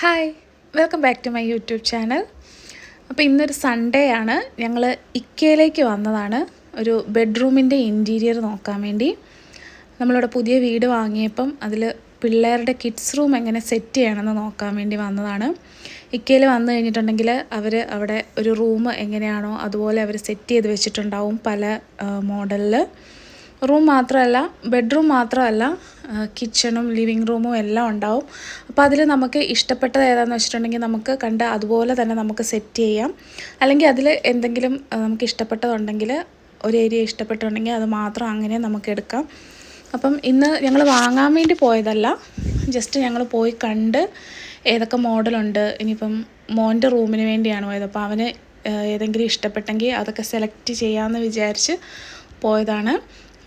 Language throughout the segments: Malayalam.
Hi, welcome back to my YouTube channel. അപ്പോൾ ഇന്നൊരു സൺഡേ ആണ്. ഞങ്ങൾ ഇക്കയിലേക്ക് വന്നതാണ് ഒരു ബെഡ്റൂമിൻ്റെ ഇൻറ്റീരിയർ നോക്കാൻ വേണ്ടി. നമ്മളിവിടെ പുതിയ വീട് വാങ്ങിയപ്പം അതിൽ പിള്ളേരുടെ കിഡ്സ് റൂം എങ്ങനെ സെറ്റ് ചെയ്യണമെന്ന് നോക്കാൻ വേണ്ടി വന്നതാണ്. ഇക്കയിൽ വന്നു കഴിഞ്ഞിട്ടുണ്ടെങ്കിൽ അവർ അവിടെ ഒരു റൂം എങ്ങനെയാണോ അതുപോലെ അവർ സെറ്റ് ചെയ്ത് വെച്ചിട്ടുണ്ടാവും. പല മോഡലിൽ റൂം മാത്രമല്ല, ബെഡ്റൂം മാത്രമല്ല, കിച്ചണും ലിവിങ് റൂമും എല്ലാം ഉണ്ടാവും. അപ്പോൾ അതിൽ നമുക്ക് ഇഷ്ടപ്പെട്ടത് ഏതാണെന്ന് വെച്ചിട്ടുണ്ടെങ്കിൽ നമുക്ക് കണ്ട് അതുപോലെ തന്നെ നമുക്ക് സെറ്റ് ചെയ്യാം. അല്ലെങ്കിൽ അതിൽ എന്തെങ്കിലും നമുക്ക് ഇഷ്ടപ്പെട്ടതുണ്ടെങ്കിൽ, ഒരു ഏരിയ ഇഷ്ടപ്പെട്ടുണ്ടെങ്കിൽ അത് മാത്രം അങ്ങനെ നമുക്ക് എടുക്കാം. അപ്പം ഇന്ന് ഞങ്ങൾ വാങ്ങാൻ വേണ്ടി പോയതല്ല, ജസ്റ്റ് ഞങ്ങൾ പോയി കണ്ട് ഏതൊക്കെ മോഡലുണ്ട്. ഇനിയിപ്പം മോൻ്റെ റൂമിന് വേണ്ടിയാണ് പോയത്. അപ്പോൾ അവന് ഏതെങ്കിലും ഇഷ്ടപ്പെട്ടെങ്കിൽ അതൊക്കെ സെലക്ട് ചെയ്യാമെന്ന് വിചാരിച്ച് പോയതാണ്,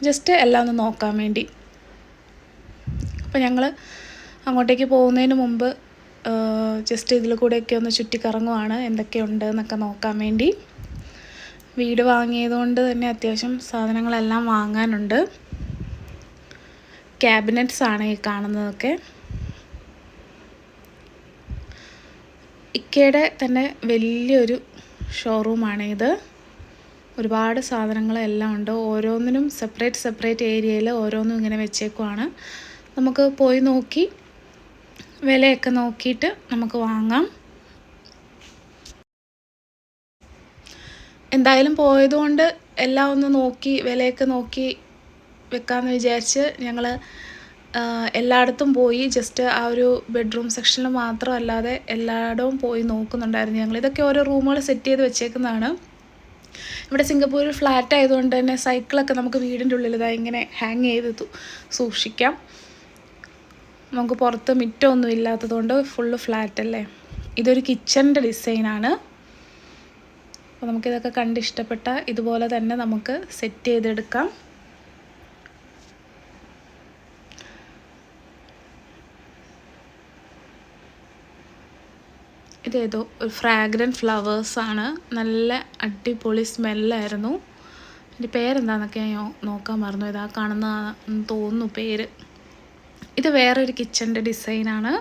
ജസ്റ്റ് എല്ലാം ഒന്ന് നോക്കാൻ വേണ്ടി. അപ്പോൾ ഞങ്ങൾ അങ്ങോട്ടേക്ക് പോകുന്നതിന് മുമ്പ് ജസ്റ്റ് ഇതിൽ കൂടെയൊക്കെ ഒന്ന് ചുറ്റിക്കറങ്ങുവാണ്, എന്തൊക്കെയുണ്ട് എന്നൊക്കെ നോക്കാൻ വേണ്ടി. വീട് വാങ്ങിയതുകൊണ്ട് തന്നെ അത്യാവശ്യം സാധനങ്ങളെല്ലാം വാങ്ങാനുണ്ട്. ക്യാബിനറ്റ്സ് ആണ് ഈ കാണുന്നതൊക്കെ. ഇക്കയുടെ തന്നെ വലിയൊരു ഷോറൂമാണ് ഇത്. ഒരുപാട് സാധനങ്ങളെല്ലാം ഉണ്ട്. ഓരോന്നിനും സെപ്പറേറ്റ് ഏരിയയിൽ ഓരോന്നും ഇങ്ങനെ വെച്ചേക്കുവാണ്. നമുക്ക് പോയി നോക്കി വിലയൊക്കെ നോക്കിയിട്ട് നമുക്ക് വാങ്ങാം. എന്തായാലും പോയതുകൊണ്ട് എല്ലാം ഒന്ന് നോക്കി വിലയൊക്കെ നോക്കി വെക്കാമെന്ന് വിചാരിച്ച് ഞങ്ങൾ എല്ലായിടത്തും പോയി. ജസ്റ്റ് ആ ഒരു ബെഡ്റൂം സെക്ഷനിൽ മാത്രമല്ലാതെ എല്ലായിടവും പോയി നോക്കുന്നുണ്ടായിരുന്നു ഞങ്ങൾ. ഇതൊക്കെ ഓരോ റൂമുകൾ സെറ്റ് ചെയ്ത് വെച്ചേക്കുന്നതാണ്. ഇവിടെ സിംഗപ്പൂരിൽ ഫ്ലാറ്റ് ആയതുകൊണ്ട് തന്നെ സൈക്കിളൊക്കെ നമുക്ക് വീടിൻ്റെ ഉള്ളിൽ ഇങ്ങനെ ഹാങ് ചെയ്ത് സൂക്ഷിക്കാം. നമുക്ക് പുറത്ത് മിറ്റമൊന്നും ഇല്ലാത്തതുകൊണ്ട് ഫുള്ള് ഫ്ലാറ്റ് അല്ലേ. ഇതൊരു കിച്ചണിൻ്റെ ഡിസൈനാണ്. അപ്പോൾ നമുക്കിതൊക്കെ കണ്ട് ഇഷ്ടപ്പെട്ട ഇതുപോലെ തന്നെ നമുക്ക് സെറ്റ് ചെയ്തെടുക്കാം. ഇതേതോ ഒരു ഫ്രാഗ്രൻറ്റ് ഫ്ലവേഴ്സാണ്. നല്ല അടിപൊളി സ്മെല്ലായിരുന്നു. എൻ്റെ പേരെന്താണെന്നൊക്കെ ഞാൻ നോക്കാൻ മറന്നു. ഇതാ കാണുന്ന തോന്നുന്നു പേര്. ഇത് വേറൊരു കിച്ചൻ്റെ ഡിസൈനാണ്.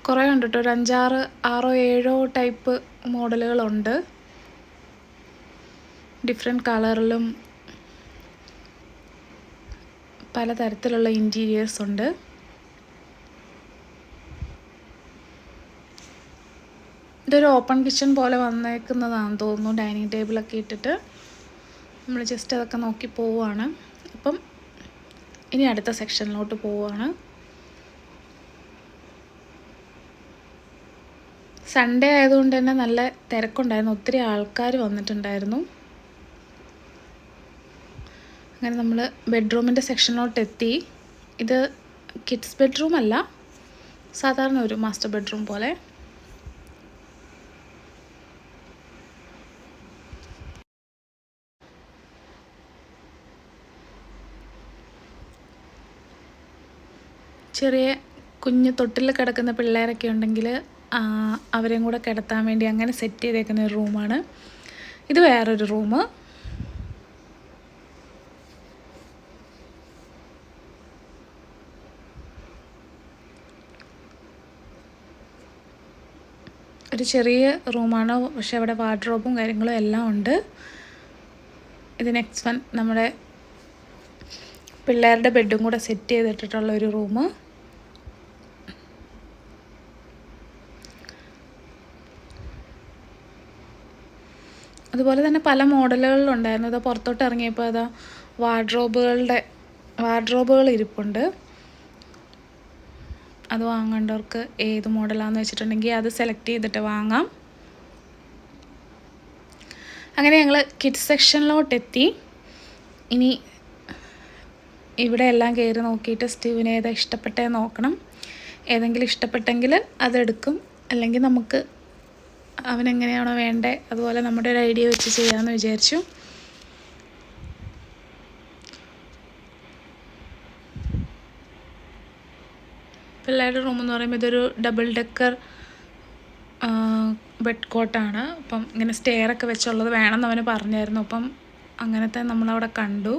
കുറേ ഉണ്ട് കേട്ടോ, ഒരു 5, 6, 7 ടൈപ്പ് മോഡലുകളുണ്ട്. ഡിഫറെൻറ്റ് കളറിലും പലതരത്തിലുള്ള ഇൻറ്റീരിയേഴ്സ് ഉണ്ട്. ഇതൊരു ഓപ്പൺ കിച്ചൺ പോലെ വന്നേക്കുന്നതാണെന്ന് തോന്നുന്നു. ഡൈനിങ് ടേബിളൊക്കെ ഇട്ടിട്ട് നമ്മൾ ജസ്റ്റ് അതൊക്കെ നോക്കി പോവുകയാണ്. അപ്പം ഇനി അടുത്ത സെക്ഷനിലോട്ട് പോവുകയാണ്. സൺഡേ ആയതുകൊണ്ട് തന്നെ നല്ല തിരക്കുണ്ടായിരുന്നു, ഒത്തിരി ആൾക്കാർ വന്നിട്ടുണ്ടായിരുന്നു. അങ്ങനെ നമ്മൾ ബെഡ്റൂമിൻ്റെ സെക്ഷനിലോട്ട് എത്തി. ഇത് കിഡ്സ് ബെഡ്റൂം അല്ല, സാധാരണ ഒരു മാസ്റ്റർ ബെഡ്റൂം പോലെ. ചെറിയ കുഞ്ഞ് തൊട്ടിൽ കിടക്കുന്ന പിള്ളേരൊക്കെ ഉണ്ടെങ്കിൽ അവരെയും കൂടെ കിടത്താൻ വേണ്ടി അങ്ങനെ സെറ്റ് ചെയ്തേക്കുന്ന ഒരു റൂമാണ്. ഇത് വേറൊരു റൂം. ഒരു ചെറിയ റൂമാണ്, പക്ഷെ അവിടെ വാർഡ്രോബും കാര്യങ്ങളും എല്ലാം ഉണ്ട്. ഇത് നെക്സ്റ്റ് വൺ നമ്മുടെ പിള്ളേരുടെ ബെഡും കൂടെ സെറ്റ് ചെയ്തിട്ടുള്ള ഒരു റൂം. അതുപോലെ തന്നെ പല മോഡലുകളിലുണ്ടായിരുന്നു. അത് പുറത്തോട്ട് ഇറങ്ങിയപ്പോൾ അതാ വാർഡ്രോബുകൾ ഇരിപ്പുണ്ട്. അത് വാങ്ങേണ്ടവർക്ക് ഏത് മോഡലാണെന്ന് വെച്ചിട്ടുണ്ടെങ്കിൽ അത് സെലക്ട് ചെയ്തിട്ട് വാങ്ങാം. അങ്ങനെ ഞങ്ങൾ കിഡ്സ് സെക്ഷനിലോട്ട് എത്തി. ഇനി ഇവിടെ എല്ലാം കയറി നോക്കിയിട്ട് സ്റ്റീവിന് ഏതാ ഇഷ്ടപ്പെട്ടതെന്ന് നോക്കണം. ഏതെങ്കിലും ഇഷ്ടപ്പെട്ടെങ്കിൽ അതെടുക്കും, അല്ലെങ്കിൽ നമുക്ക് അവനെങ്ങനെയാണോ വേണ്ടത് അതുപോലെ നമ്മുടെ ഒരു ഐഡിയ വെച്ച് ചെയ്യാമെന്ന് വിചാരിച്ചു. പിള്ളേരുടെ റൂമെന്ന് പറയുമ്പോൾ ഇതൊരു ഡബിൾ ഡെക്കർ ബെഡ് കോട്ടാണ്. അപ്പം ഇങ്ങനെ സ്റ്റെയറൊക്കെ വെച്ചുള്ളത് വേണമെന്ന് അവന് പറഞ്ഞായിരുന്നു. അപ്പം അങ്ങനത്തെ നമ്മളവിടെ കണ്ടു.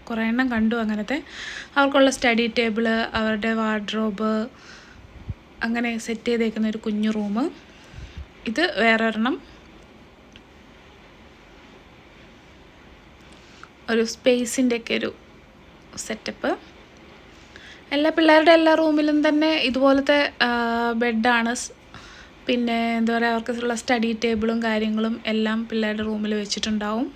കുറേ എണ്ണം കണ്ടു അങ്ങനത്തെ. അവർക്കുള്ള സ്റ്റഡി ടേബിള്, അവരുടെ വാർഡ്രോബ് അങ്ങനെ സെറ്റ് ചെയ്തേക്കുന്ന ഒരു കുഞ്ഞു റൂം. ഇത് വേറൊരെണ്ണം, ഒരു സ്പേസിൻ്റെയൊക്കെ ഒരു സെറ്റപ്പ്. എല്ലാ പിള്ളേരുടെ എല്ലാ റൂമിലും തന്നെ ഇതുപോലത്തെ ബെഡാണ്. പിന്നെ എന്താ പറയുക, അവർക്കുള്ള സ്റ്റഡി ടേബിളും കാര്യങ്ങളും എല്ലാം പിള്ളേരുടെ റൂമിൽ വെച്ചിട്ടുണ്ടാവും.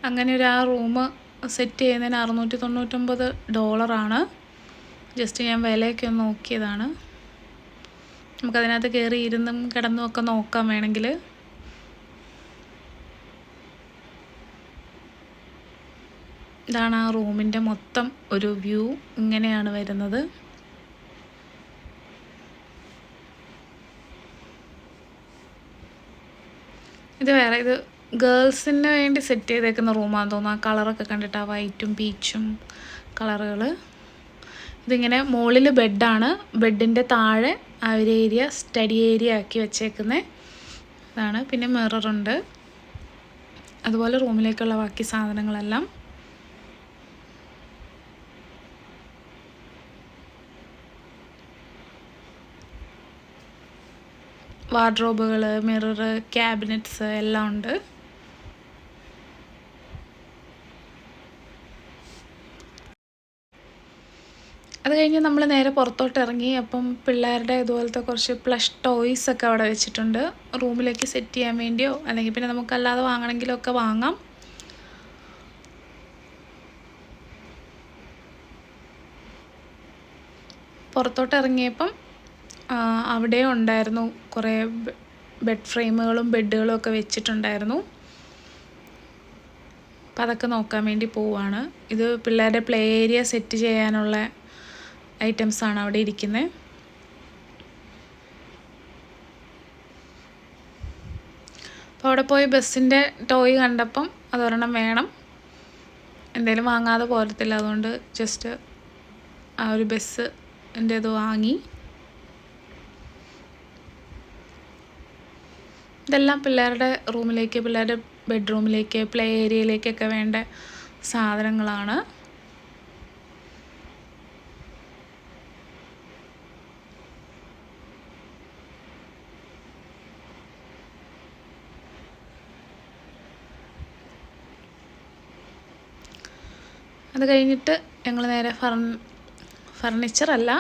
അങ്ങനെ ഒരു ആ റൂം സെറ്റ് ചെയ്യുന്നതിന് $699. ജസ്റ്റ് ഞാൻ വിലയൊക്കെ ഒന്ന് നോക്കിയതാണ്. നമുക്കതിനകത്ത് കയറി ഇരുന്നും കിടന്നും ഒക്കെ നോക്കാം വേണമെങ്കിൽ. ഇതാണ് ആ റൂമിൻ്റെ മൊത്തം ഒരു വ്യൂ. ഇങ്ങനെയാണ് വരുന്നത്. ഇത് വേറെ, ഇത് ഗേൾസിന് വേണ്ടി സെറ്റ് ചെയ്തേക്കുന്ന റൂമാണെന്ന് തോന്നുന്നു. ആ കളറൊക്കെ കണ്ടിട്ട്, ആ വൈറ്റും പീച്ചും കളറുകൾ. ഇതിങ്ങനെ മുകളിൽ ബെഡാണ്, ബെഡിൻ്റെ താഴെ ആ ഒരു ഏരിയ സ്റ്റഡി ഏരിയ ആക്കി വെച്ചേക്കുന്നത് ഇതാണ്. പിന്നെ മിററുണ്ട്. അതുപോലെ റൂമിലേക്കുള്ള ബാക്കി സാധനങ്ങളെല്ലാം. വാർഡ്രോബുകൾ, മിറർ, ക്യാബിനറ്റ്സ് എല്ലാം ഉണ്ട്. അത് കഴിഞ്ഞ് നമ്മൾ നേരെ പുറത്തോട്ട് ഇറങ്ങി. അപ്പം പിള്ളേരുടെ ഇതുപോലത്തെ കുറച്ച് പ്ലഷ് ടോയ്സ് ഒക്കെ അവിടെ വെച്ചിട്ടുണ്ട്, റൂമിലേക്ക് സെറ്റ് ചെയ്യാൻ വേണ്ടിയോ അല്ലെങ്കിൽ പിന്നെ നമുക്കല്ലാതെ വാങ്ങണമെങ്കിലോ ഒക്കെ വാങ്ങാം. പുറത്തോട്ട് ഇറങ്ങിയപ്പം അവിടെ ഉണ്ടായിരുന്നു കുറേ ബെഡ് ഫ്രെയിമുകളും ബെഡുകളും ഒക്കെ വെച്ചിട്ടുണ്ടായിരുന്നു. അപ്പം അതൊക്കെ നോക്കാൻ വേണ്ടി പോവുകയാണ്. ഇത് പിള്ളേരുടെ പ്ലേ ഏരിയ സെറ്റ് ചെയ്യാനുള്ള ഐറ്റംസാണ് അവിടെ ഇരിക്കുന്നത്. അപ്പോൾ അവിടെ പോയി ബസ്സിൻ്റെ ടോയ് കണ്ടപ്പം അതൊരെണ്ണം വേണം, എന്തെങ്കിലും വാങ്ങാതെ പോരത്തില്ല. അതുകൊണ്ട് ജസ്റ്റ് ആ ഒരു ബസ്സിൻ്റെ ഇത് വാങ്ങി. ഇതെല്ലാം പിള്ളേരുടെ റൂമിലേക്ക്, പിള്ളേരുടെ ബെഡ്റൂമിലേക്ക്, പ്ലേ ഏരിയയിലേക്കൊക്കെ വേണ്ട സാധനങ്ങളാണ്. അത് കഴിഞ്ഞിട്ട് ഞങ്ങൾ നേരെ ഫർണിച്ചറല്ല,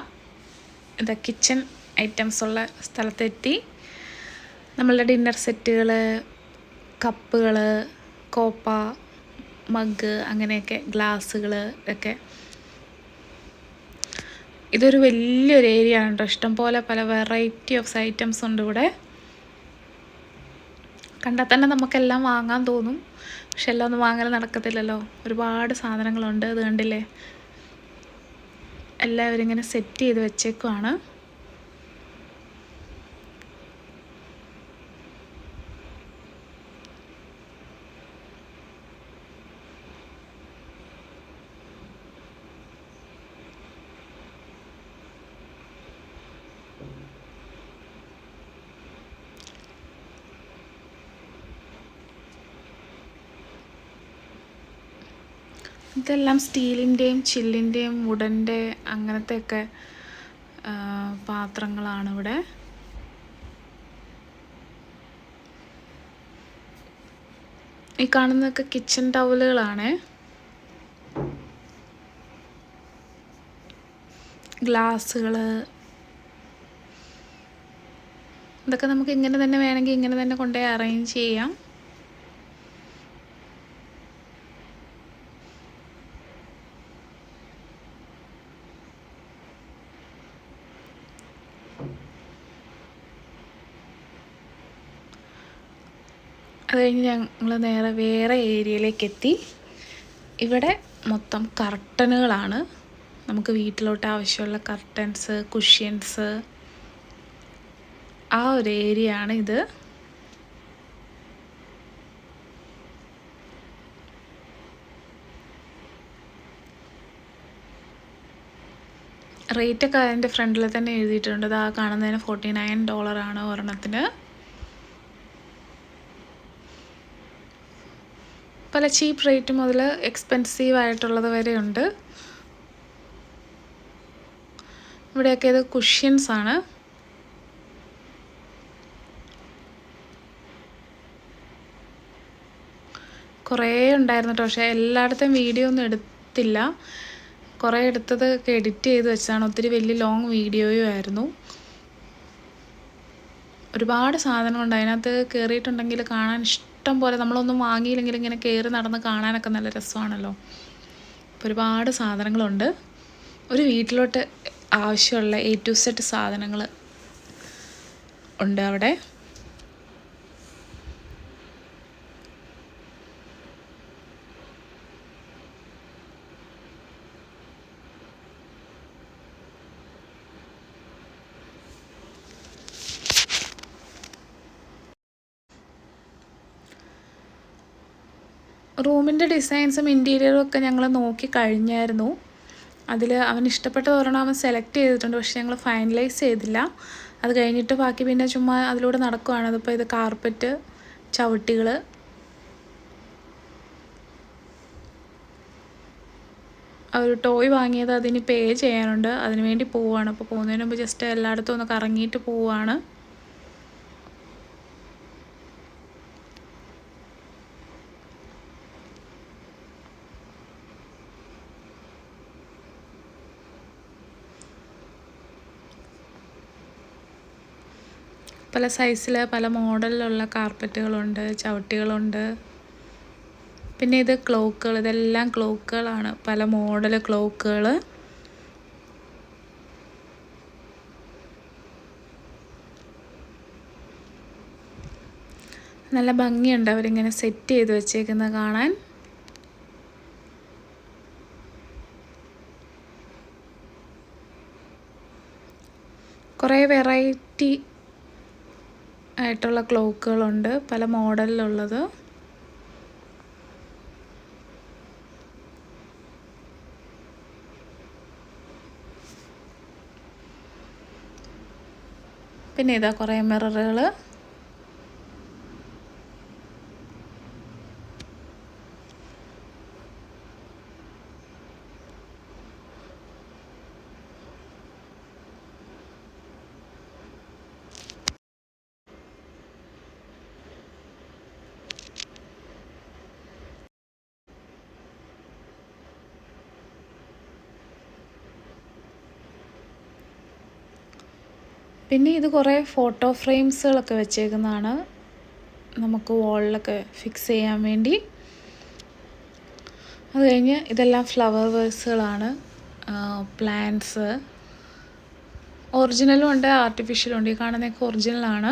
ഇത് കിച്ചൺ ഐറ്റംസ് ഉള്ള സ്ഥലത്തെത്തി. നമ്മളുടെ ഡിന്നർ സെറ്റുകൾ, കപ്പുകൾ, കോപ്പ, മഗ്, അങ്ങനെയൊക്കെ ഗ്ലാസ്സുകൾ ഒക്കെ. ഇതൊരു വലിയൊരു ഏരിയ ആണ് കേട്ടോ. ഇഷ്ടംപോലെ പല വെറൈറ്റി ഓഫ് ഐറ്റംസ് ഉണ്ട് ഇവിടെ. കണ്ടാൽ തന്നെ നമുക്കെല്ലാം വാങ്ങാൻ തോന്നും, പക്ഷെ എല്ലാം ഒന്നും വാങ്ങൽ നടക്കത്തില്ലല്ലോ. ഒരുപാട് സാധനങ്ങളുണ്ട്. അത് കണ്ടില്ലേ, എല്ലാവരും ഇങ്ങനെ സെറ്റ് ചെയ്ത് വെച്ചേക്കുവാണ്. ഇതെല്ലാം സ്റ്റീലിൻ്റെയും ചില്ലിൻ്റെയും വുഡൻ്റെ അങ്ങനത്തെയൊക്കെ പാത്രങ്ങളാണ് ഇവിടെ. ഈ കാണുന്നതൊക്കെ കിച്ചൺ ടവലുകളാണ്. ഗ്ലാസ്സുകൾ, ഇതൊക്കെ നമുക്ക് ഇങ്ങനെ തന്നെ വേണമെങ്കിൽ ഇങ്ങനെ തന്നെ കൊണ്ടുപോയി അറേഞ്ച് ചെയ്യാം. അത് കഴിഞ്ഞ് ഞങ്ങൾ നേരെ വേറെ ഏരിയയിലേക്ക് എത്തി. ഇവിടെ മൊത്തം കർട്ടനുകളാണ്. നമുക്ക് വീട്ടിലോട്ട് ആവശ്യമുള്ള കർട്ടൻസ്, കുഷ്യൻസ്, ആ ഒരു ഏരിയ ആണ് ഇത്. റേറ്റൊക്കെ അതിൻ്റെ ഫ്രണ്ടിൽ തന്നെ എഴുതിയിട്ടുണ്ട്. അത് ആ കാണുന്നതിന് $49 ഒരെണ്ണത്തിന്. പല ചീപ്പ് റേറ്റ് മുതൽ എക്സ്പെൻസീവ് ആയിട്ടുള്ളത് വരെ ഉണ്ട്. ഇവിടെയൊക്കെ ഇത് കുഷ്യൻസ് ആണ്. കുറേ ഉണ്ടായിരുന്നു കേട്ടോ, പക്ഷേ എല്ലായിടത്തും വീഡിയോ ഒന്നും എടുത്തില്ല. കുറേ എടുത്തത് എഡിറ്റ് ചെയ്ത് വെച്ചതാണ്. ഒത്തിരി വലിയ ലോങ് വീഡിയോയും ആയിരുന്നു. ഒരുപാട് സാധനമുണ്ട് അതിനകത്ത്. കയറിയിട്ടുണ്ടെങ്കിൽ കാണാൻ ഇഷ്ടം പോലെ. നമ്മളൊന്നും വാങ്ങിയില്ലെങ്കിൽ ഇങ്ങനെ കയറി നടന്ന് കാണാനൊക്കെ നല്ല രസമാണല്ലോ. അപ്പോൾ ഒരുപാട് സാധനങ്ങളുണ്ട്. ഒരു വീട്ടിലോട്ട് ആവശ്യമുള്ള A to Z സാധനങ്ങൾ ഉണ്ട് അവിടെ. റൂമിൻ്റെ ഡിസൈൻസും ഇൻറ്റീരിയറും ഒക്കെ ഞങ്ങൾ നോക്കി കഴിഞ്ഞായിരുന്നു. അതിൽ അവന് ഇഷ്ടപ്പെട്ട ഒരെണ്ണം അവൻ സെലക്ട് ചെയ്തിട്ടുണ്ട്, പക്ഷേ ഞങ്ങൾ ഫൈനലൈസ് ചെയ്തില്ല. അത് കഴിഞ്ഞിട്ട് ബാക്കി പിന്നെ ചുമ്മാ അതിലൂടെ നടക്കുകയാണ്. അതിപ്പോൾ ഇത് കാർപ്പറ്റ്, ചവിട്ടികൾ, ഒരു ടോയ് വാങ്ങിയത് അതിന് പേ ചെയ്യാനുണ്ട്. അതിന് വേണ്ടി പോവുകയാണ്. അപ്പോൾ പോകുന്നതിന് മുമ്പ് ജസ്റ്റ് എല്ലായിടത്തും ഒന്ന് കറങ്ങിയിട്ട് പോവുകയാണ്. പല സൈസിൽ പല മോഡലിലുള്ള കാർപ്പറ്റുകളുണ്ട്, ചവിട്ടികളുണ്ട്. പിന്നെ ഇത് ക്ലോക്കുകൾ, ഇതെല്ലാം ക്ലോക്കുകളാണ്, പല മോഡൽ ക്ലോക്കുകൾ. നല്ല ഭംഗിയുണ്ട് അവരിങ്ങനെ സെറ്റ് ചെയ്ത് വെച്ചേക്കുന്നത് കാണാൻ. കുറേ വെറൈറ്റി ആയിട്ടുള്ള ക്ലോക്കുകളുണ്ട്, പല മോഡലിലുള്ളത്. പിന്നെ ഇതാ കുറേ മിററുകൾ. പിന്നെ ഇത് കുറേ ഫോട്ടോ ഫ്രെയിംസുകളൊക്കെ വെച്ചേക്കുന്നതാണ്, നമുക്ക് വാളിലൊക്കെ ഫിക്സ് ചെയ്യാൻ വേണ്ടി. അത് കഴിഞ്ഞ് ഇതെല്ലാം ഫ്ലവർ വേഴ്സുകളാണ്, പ്ലാന്റ്സ്. ഒറിജിനലും ഉണ്ട്, ആർട്ടിഫിഷ്യലും ഉണ്ട്. ഈ കാണുന്നതൊക്കെ ഒറിജിനലാണ്.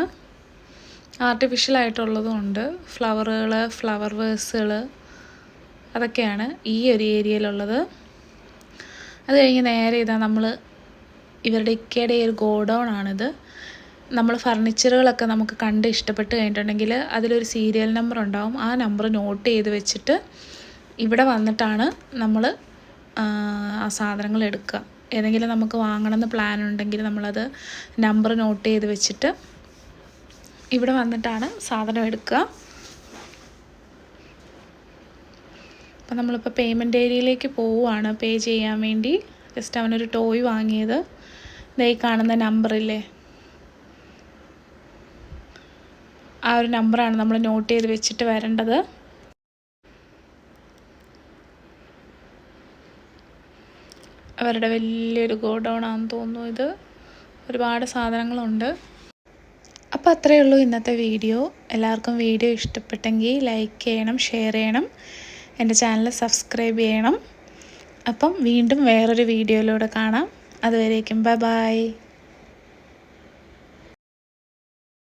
ആർട്ടിഫിഷ്യലായിട്ടുള്ളതും ഉണ്ട്. ഫ്ലവറുകൾ, ഫ്ലവർ വേഴ്സുകൾ, അതൊക്കെയാണ് ഈ ഒരു ഏരിയയിലുള്ളത്. അത് കഴിഞ്ഞ് നേരെ ഇതാ നമ്മൾ ഇവരുടെ ഇക്കയുടെ ഒരു ഗോഡൗൺ ആണിത്. നമ്മൾ ഫർണിച്ചറുകളൊക്കെ നമുക്ക് കണ്ട് ഇഷ്ടപ്പെട്ട് കഴിഞ്ഞിട്ടുണ്ടെങ്കിൽ അതിലൊരു സീരിയൽ നമ്പർ ഉണ്ടാവും. ആ നമ്പർ നോട്ട് ചെയ്ത് വെച്ചിട്ട് ഇവിടെ വന്നിട്ടാണ് നമ്മൾ ആ സാധനങ്ങൾ എടുക്കുക. ഏതെങ്കിലും നമുക്ക് വാങ്ങണമെന്ന് പ്ലാൻ ഉണ്ടെങ്കിൽ നമ്മളത് നമ്പർ നോട്ട് ചെയ്ത് വെച്ചിട്ട് ഇവിടെ വന്നിട്ടാണ് സാധനം എടുക്കുക. അപ്പം നമ്മളിപ്പോൾ പേയ്മെൻറ്റ് ഏരിയയിലേക്ക് പോവുകയാണ് പേ ചെയ്യാൻ വേണ്ടി. ജസ്റ്റ് അവനൊരു ടോയ് വാങ്ങിയത്. ഈ കാണുന്ന നമ്പറില്ലേ, ആ ഒരു നമ്പറാണ് നമ്മൾ നോട്ട് ചെയ്ത് വെച്ചിട്ട് വരേണ്ടത്. അവരുടെ വലിയൊരു ഗോഡൗൺ ആണെന്ന് തോന്നുന്നു ഇത്. ഒരുപാട് സാധനങ്ങളുണ്ട്. അപ്പോൾ അത്രയേ ഉള്ളൂ ഇന്നത്തെ വീഡിയോ. എല്ലാവർക്കും വീഡിയോ ഇഷ്ടപ്പെട്ടെങ്കിൽ ലൈക്ക് ചെയ്യണം, ഷെയർ ചെയ്യണം, എൻ്റെ ചാനൽ സബ്സ്ക്രൈബ് ചെയ്യണം. അപ്പം വീണ്ടും വേറൊരു വീഡിയോയിലൂടെ കാണാം. അതുവരേക്കും ബൈ ബൈ.